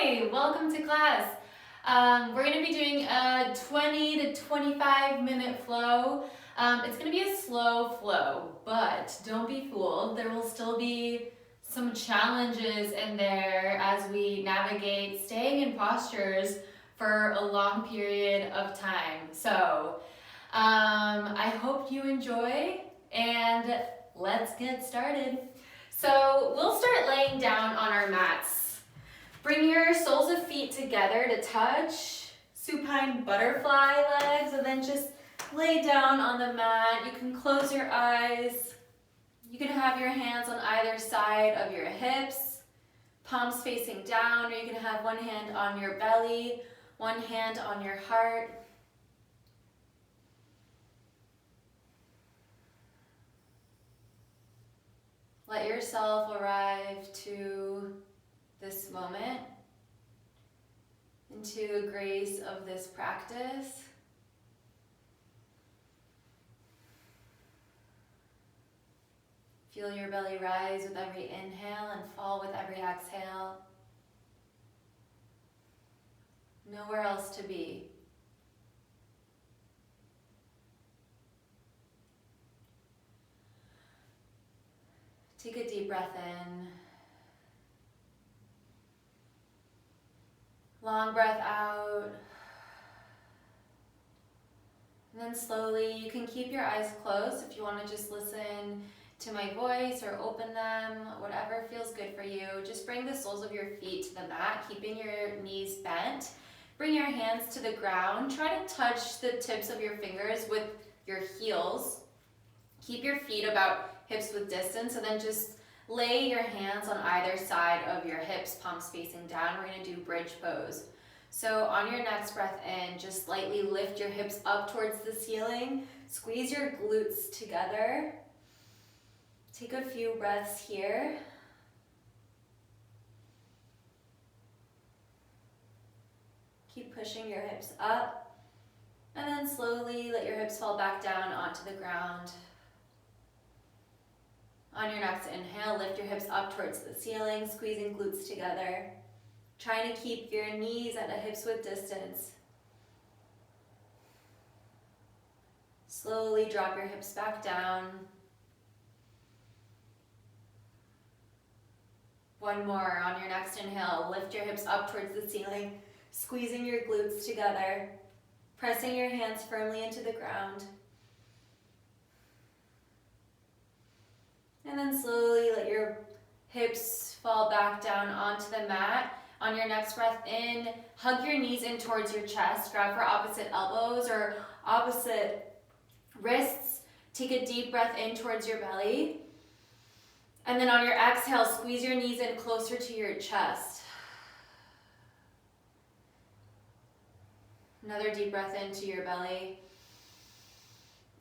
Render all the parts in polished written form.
Hi, welcome to class. We're going to be doing a 20 to 25 minute flow. It's going to be a slow flow, but don't be fooled. There will still be some challenges in there as we navigate staying in postures for a long period of time. So I hope you enjoy, and let's get started. So we'll start laying down on our mats. Bring your soles of feet together to touch, supine butterfly legs, and then just lay down on the mat. You can close your eyes. You can have your hands on either side of your hips, palms facing down, or you can have one hand on your belly, one hand on your heart. Let yourself arrive to this moment, into the grace of this practice. Feel your belly rise with every inhale and fall with every exhale. Nowhere else to be. Take a deep breath in. Long breath out. And then slowly, you can keep your eyes closed if you want to just listen to my voice or open them, whatever feels good for you. Just bring the soles of your feet to the mat, keeping your knees bent. Bring your hands to the ground. Try to touch the tips of your fingers with your heels. Keep your feet about hips width distance, and then just lay your hands on either side of your hips, palms facing down. We're going to do bridge pose. So on your next breath in, just slightly lift your hips up towards the ceiling. Squeeze your glutes together. Take a few breaths here. Keep pushing your hips up. And then slowly let your hips fall back down onto the ground. On your next inhale, lift your hips up towards the ceiling, squeezing glutes together. Trying to keep your knees at a hips width distance. Slowly drop your hips back down. One more. On your next inhale, lift your hips up towards the ceiling, squeezing your glutes together, pressing your hands firmly into the ground. And then slowly let your hips fall back down onto the mat. On your next breath in, hug your knees in towards your chest. Grab for opposite elbows or opposite wrists. Take a deep breath in towards your belly. And then on your exhale, squeeze your knees in closer to your chest. Another deep breath into your belly.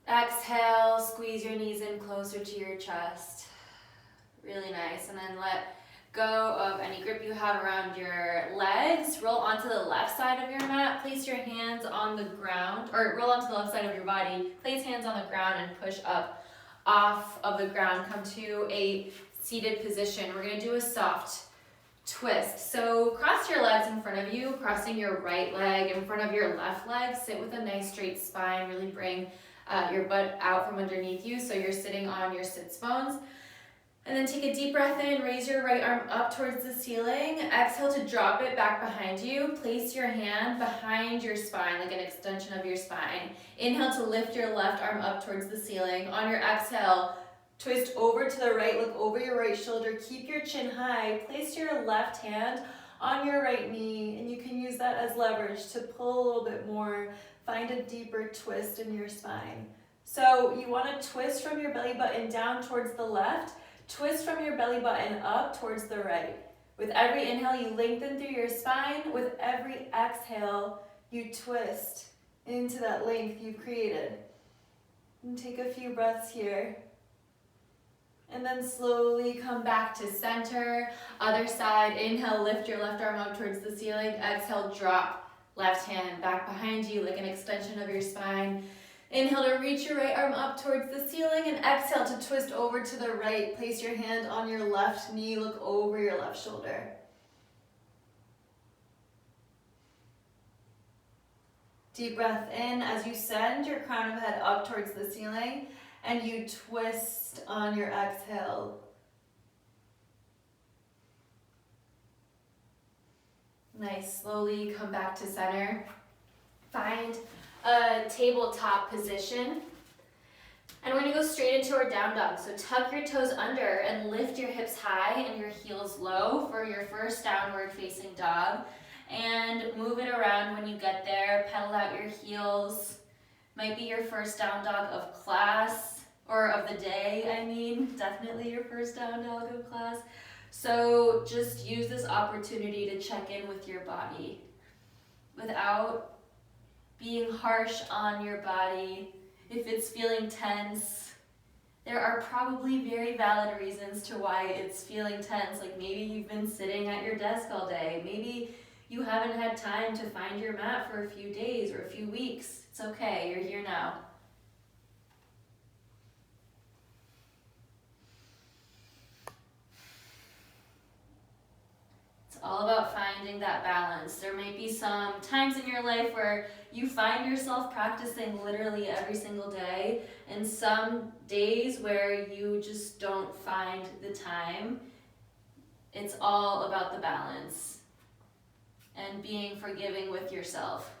Exhale, squeeze your knees in closer to your chest. Really nice. And then let go of any grip you have around your legs. Roll onto the left side of your mat. Place your hands on the ground, or roll onto the left side of your body. Place hands on the ground and push up off of the ground. Come to a seated position. We're going to do a soft twist. So cross your legs in front of you, crossing your right leg in front of your left leg. Sit with a nice straight spine. Really bring your butt out from underneath you so you're sitting on your sits bones. And then take a deep breath in, raise your right arm up towards the ceiling. Exhale to drop it back behind you. Place your hand behind your spine, like an extension of your spine. Inhale to lift your left arm up towards the ceiling. On your exhale, twist over to the right, look over your right shoulder. Keep your chin high. Place your left hand on your right knee, and you can use that as leverage to pull a little bit more. Find a deeper twist in your spine. So you want to twist from your belly button down towards the left. Twist from your belly button up towards the right. With every inhale, you lengthen through your spine. With every exhale, you twist into that length you've created. And take a few breaths here. And then slowly come back to center. Other side, inhale, lift your left arm up towards the ceiling. Exhale, drop left hand back behind you like an extension of your spine. Inhale to reach your right arm up towards the ceiling, and exhale to twist over to the right. Place your hand on your left knee, look over your left shoulder. Deep breath in as you send your crown of head up towards the ceiling and you twist on your exhale. Nice, slowly come back to center. Find a tabletop position. And we're gonna go straight into our down dog. So tuck your toes under and lift your hips high and your heels low for your first downward facing dog. And move it around when you get there. Pedal out your heels. Might be your first down dog of class, or of the day, I mean. Definitely your first down dog of class. So just use this opportunity to check in with your body without being harsh on your body. If it's feeling tense, there are probably very valid reasons to why it's feeling tense. Like maybe you've been sitting at your desk all day. Maybe you haven't had time to find your mat for a few days or a few weeks. It's okay, you're here now. It's all about finding that balance. There might be some times in your life where you find yourself practicing literally every single day, and some days where you just don't find the time. It's all about the balance and being forgiving with yourself.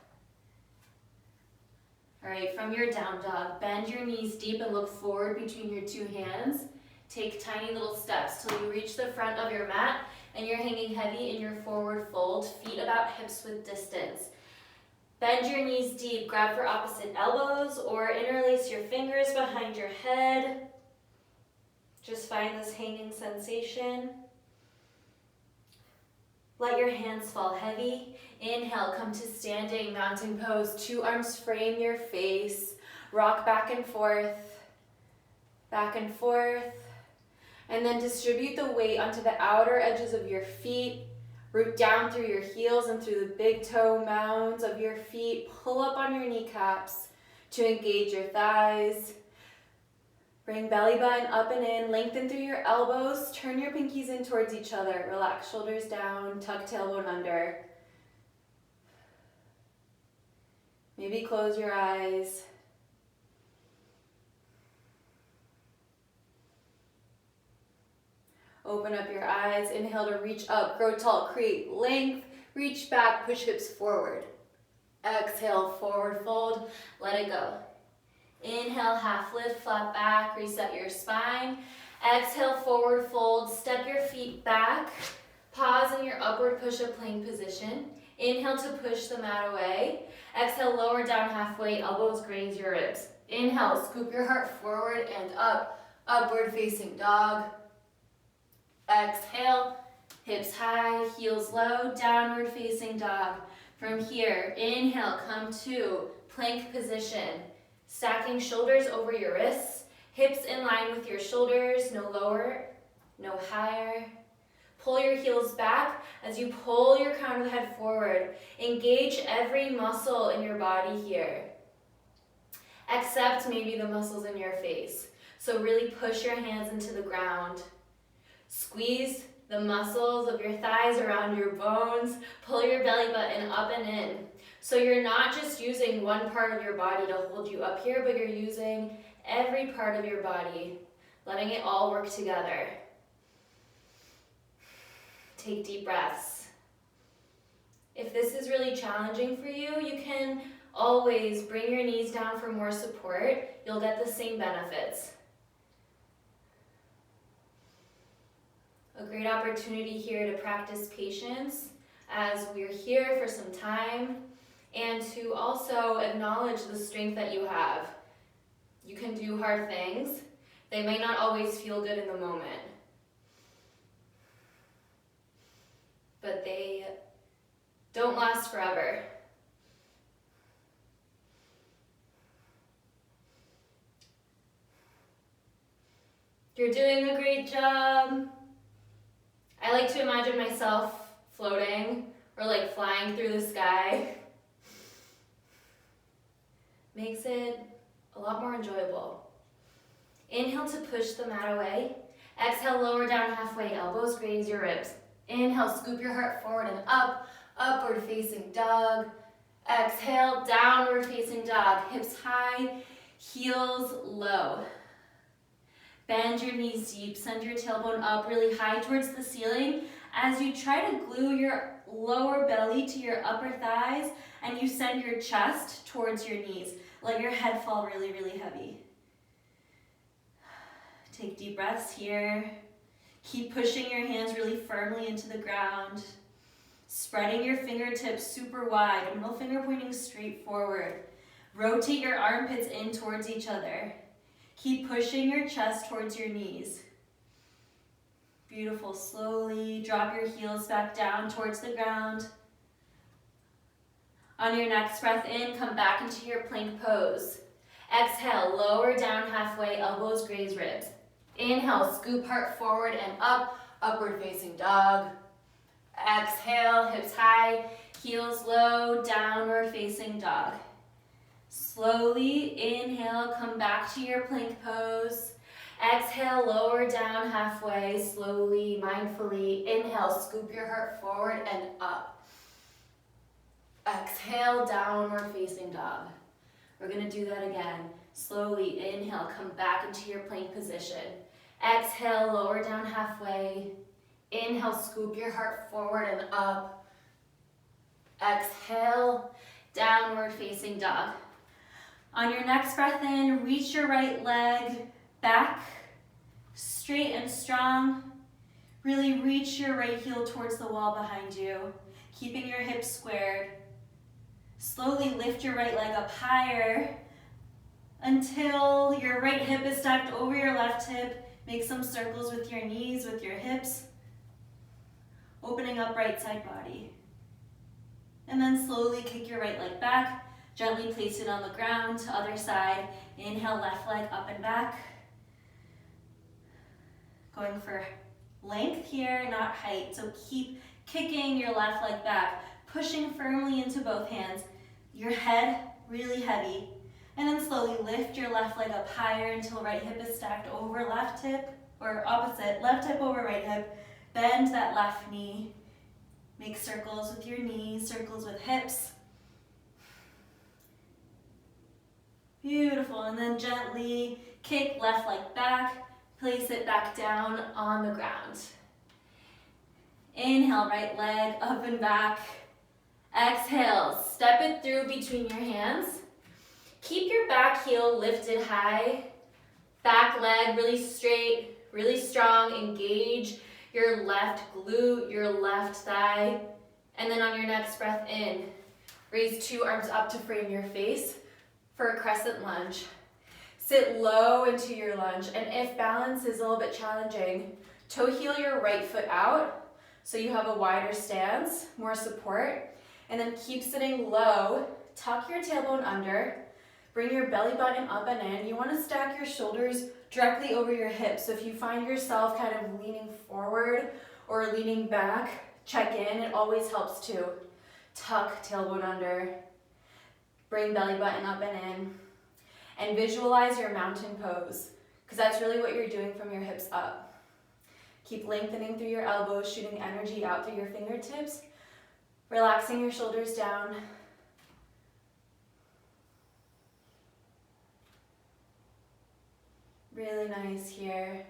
All right, from your down dog, bend your knees deep and look forward between your two hands. Take tiny little steps till you reach the front of your mat and you're hanging heavy in your forward fold, feet about hips width distance. Bend your knees deep, grab for opposite elbows or interlace your fingers behind your head. Just find this hanging sensation. Let your hands fall heavy. Inhale, come to standing mountain pose. Two arms frame your face. Rock back and forth, and then distribute the weight onto the outer edges of your feet. Root down through your heels and through the big toe mounds of your feet. Pull up on your kneecaps to engage your thighs. Bring belly button up and in. Lengthen through your elbows. Turn your pinkies in towards each other. Relax shoulders down. Tuck tailbone under. Maybe close your eyes. Open up your eyes. Inhale to reach up. Grow tall. Create length. Reach back. Push hips forward. Exhale. Forward fold. Let it go. Inhale. Half lift. Flat back. Reset your spine. Exhale. Forward fold. Step your feet back. Pause in your upward push-up plank position. Inhale to push the mat away. Exhale. Lower down halfway. Elbows graze your ribs. Inhale. Scoop your heart forward and up. Upward facing dog. Exhale, hips high, heels low, downward facing dog. From here, inhale, come to plank position. Stacking shoulders over your wrists, hips in line with your shoulders, no lower, no higher. Pull your heels back as you pull your crown of the head forward. Engage every muscle in your body here. Except maybe the muscles in your face. So really push your hands into the ground. Squeeze the muscles of your thighs around your bones. Pull your belly button up and in. So you're not just using one part of your body to hold you up here, but you're using every part of your body, letting it all work together. Take deep breaths. If this is really challenging for you, you can always bring your knees down for more support. You'll get the same benefits. A great opportunity here to practice patience as we're here for some time, and to also acknowledge the strength that you have. You can do hard things. They may not always feel good in the moment, but they don't last forever. You're doing a great job. I like to imagine myself floating or like flying through the sky. Makes it a lot more enjoyable. Inhale to push the mat away. Exhale, lower down halfway, elbows graze your ribs. Inhale, scoop your heart forward and up, upward facing dog. Exhale, downward facing dog. Hips high, heels low. Bend your knees deep, send your tailbone up really high towards the ceiling as you try to glue your lower belly to your upper thighs and you send your chest towards your knees. Let your head fall really, really heavy. Take deep breaths here. Keep pushing your hands really firmly into the ground. Spreading your fingertips super wide, middle finger pointing straight forward. Rotate your armpits in towards each other. Keep pushing your chest towards your knees. Beautiful. Slowly drop your heels back down towards the ground. On your next breath in, come back into your plank pose. Exhale, lower down halfway, elbows graze ribs. Inhale, scoop heart forward and up, upward facing dog. Exhale, hips high, heels low, downward facing dog. Slowly inhale, come back to your plank pose. Exhale, lower down halfway, slowly, mindfully. Inhale, scoop your heart forward and up. Exhale, downward facing dog. We're gonna do that again. Slowly inhale, come back into your plank position. Exhale, lower down halfway. Inhale, scoop your heart forward and up. Exhale, downward facing dog. On your next breath in, reach your right leg back, straight and strong. Really reach your right heel towards the wall behind you, keeping your hips squared. Slowly lift your right leg up higher until your right hip is stacked over your left hip. Make some circles with your knees, with your hips, opening up right side body. And then slowly kick your right leg back. Gently place it on the ground to other side. Inhale, left leg up and back. Going for length here, not height. So keep kicking your left leg back, pushing firmly into both hands. Your head really heavy. And then slowly lift your left leg up higher until right hip is stacked over left hip, or opposite, left hip over right hip. Bend that left knee. Make circles with your knees, circles with hips. Beautiful, and then gently kick left leg back, place it back down on the ground. Inhale, right leg up and back. Exhale, step it through between your hands. Keep your back heel lifted high, back leg really straight, really strong. Engage your left glute, your left thigh. And then on your next breath in, raise two arms up to frame your face for a crescent lunge. Sit low into your lunge, and if balance is a little bit challenging, toe heel your right foot out so you have a wider stance, more support, and then keep sitting low. Tuck your tailbone under, bring your belly button up and in. You want to stack your shoulders directly over your hips. So if you find yourself kind of leaning forward or leaning back, check in. It always helps to tuck tailbone under. Bring belly button up and in. And visualize your mountain pose, because that's really what you're doing from your hips up. Keep lengthening through your elbows, shooting energy out through your fingertips, relaxing your shoulders down. Really nice here.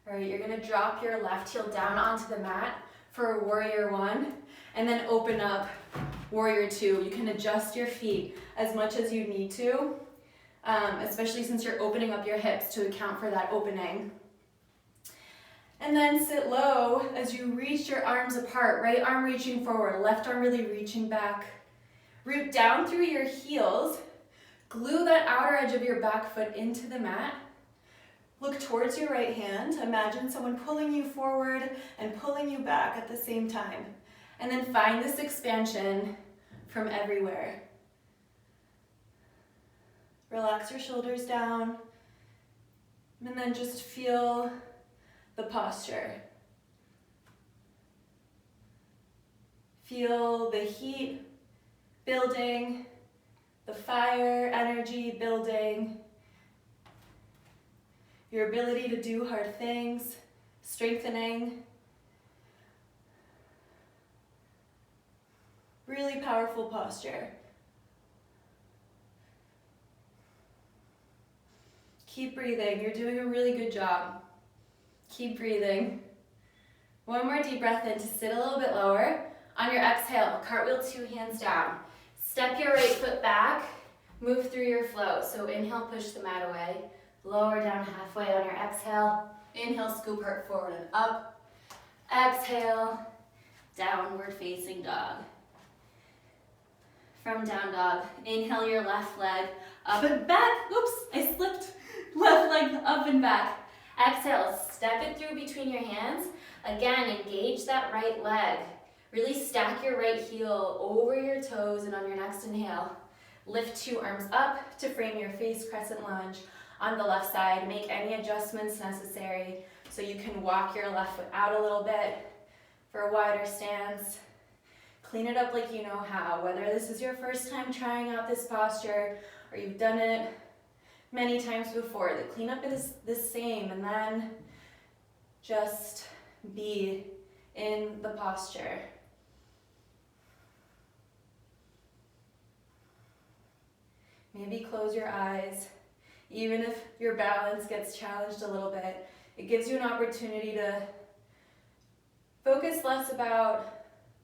All right, you're gonna drop your left heel down onto the mat for warrior one, and then open up warrior two. You can adjust your feet as much as you need to, especially since you're opening up your hips to account for that opening. And then sit low as you reach your arms apart, right arm reaching forward, left arm really reaching back. Root down through your heels, glue that outer edge of your back foot into the mat. Look towards your right hand. Imagine someone pulling you forward and pulling you back at the same time. And then find this expansion from everywhere. Relax your shoulders down. And then just feel the posture. Feel the heat building, the fire energy building, your ability to do hard things, strengthening. Really powerful posture. Keep breathing. You're doing a really good job. Keep breathing. One more deep breath in to sit a little bit lower. On your exhale, cartwheel 2 hands down. Step your right foot back. Move through your flow. So inhale, push the mat away. Lower down halfway on your exhale. Inhale, scoop heart forward and up. Exhale, downward facing dog. From down dog, inhale your left leg up and back. Oops, I slipped. Left leg up and back. Exhale, step it through between your hands. Again, engage that right leg. Really stack your right heel over your toes, and on your next inhale, lift 2 arms up to frame your face, crescent lunge. On the left side, make any adjustments necessary so you can walk your left foot out a little bit for a wider stance. Clean it up like you know how, whether this is your first time trying out this posture or you've done it many times before. The cleanup is the same, and then just be in the posture. Maybe close your eyes. Even if your balance gets challenged a little bit, it gives you an opportunity to focus less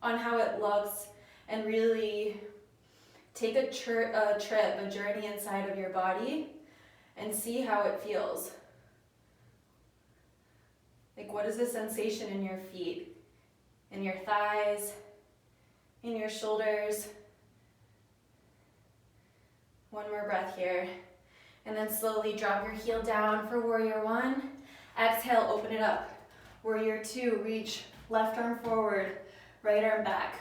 on how it looks and really take a journey inside of your body and see how it feels. Like, what is the sensation in your feet, in your thighs, in your shoulders? One more breath here. And then slowly drop your heel down for warrior 1. Exhale, open it up. Warrior 2, reach left arm forward, right arm back.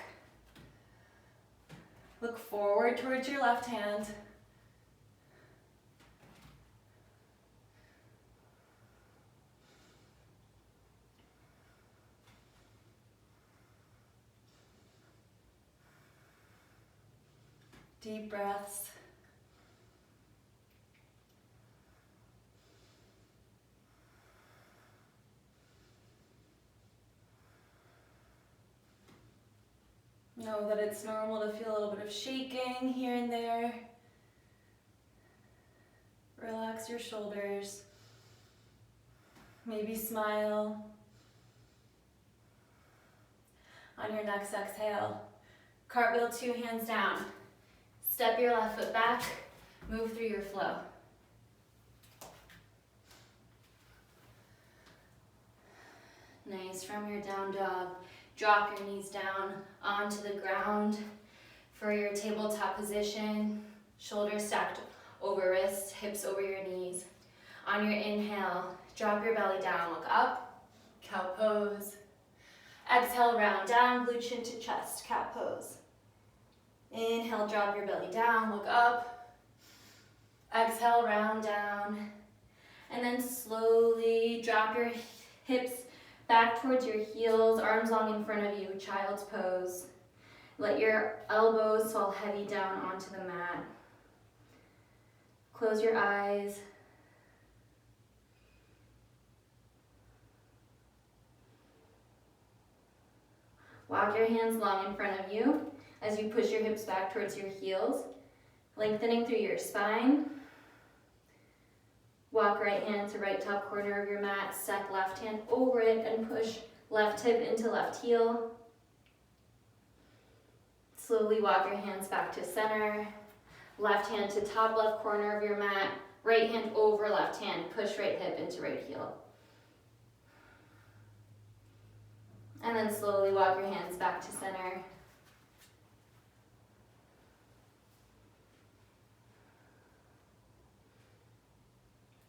Look forward towards your left hand. Deep breaths. Know that it's normal to feel a little bit of shaking here and there. Relax your shoulders. Maybe smile. On your next exhale, cartwheel 2 hands down. Step your left foot back, move through your flow. Nice, from your down dog, drop your knees down onto the ground for your tabletop position. Shoulders stacked over wrists, hips over your knees. On your inhale, drop your belly down, look up, cow pose. Exhale, round down, glute chin to chest, cat pose. Inhale, drop your belly down, look up. Exhale, round down. And then slowly drop your hips back towards your heels, arms long in front of you, child's pose. Let your elbows fall heavy down onto the mat. Close your eyes. Walk your hands long in front of you as you push your hips back towards your heels, lengthening through your spine. Walk right hand to right top corner of your mat, step left hand over it and push left hip into left heel. Slowly walk your hands back to center. Left hand to top left corner of your mat, right hand over left hand, push right hip into right heel. And then slowly walk your hands back to center.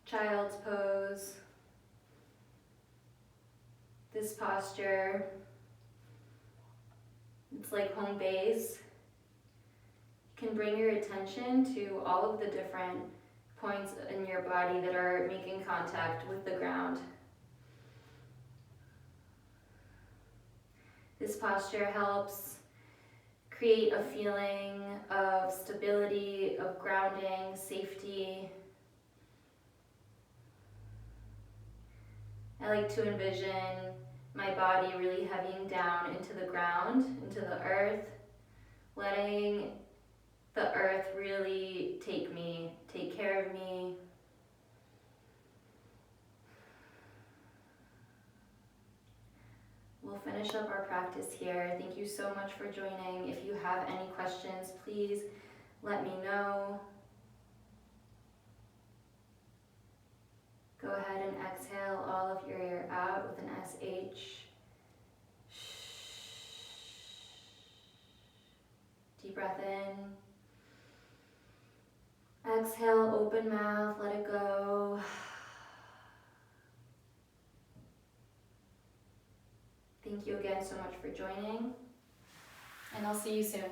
Child's pose. This posture, it's like home base. You can bring your attention to all of the different points in your body that are making contact with the ground. This posture helps create a feeling of stability, of grounding, safety. I like to envision my body really heavying down into the ground, into the earth, letting the earth really take care of me. We'll finish up our practice here. Thank you so much for joining. If you have any questions, please let me know. Go ahead and exhale all of your air out with an SH. Deep breath in. Exhale, open mouth, let it go. Thank you again so much for joining. And I'll see you soon.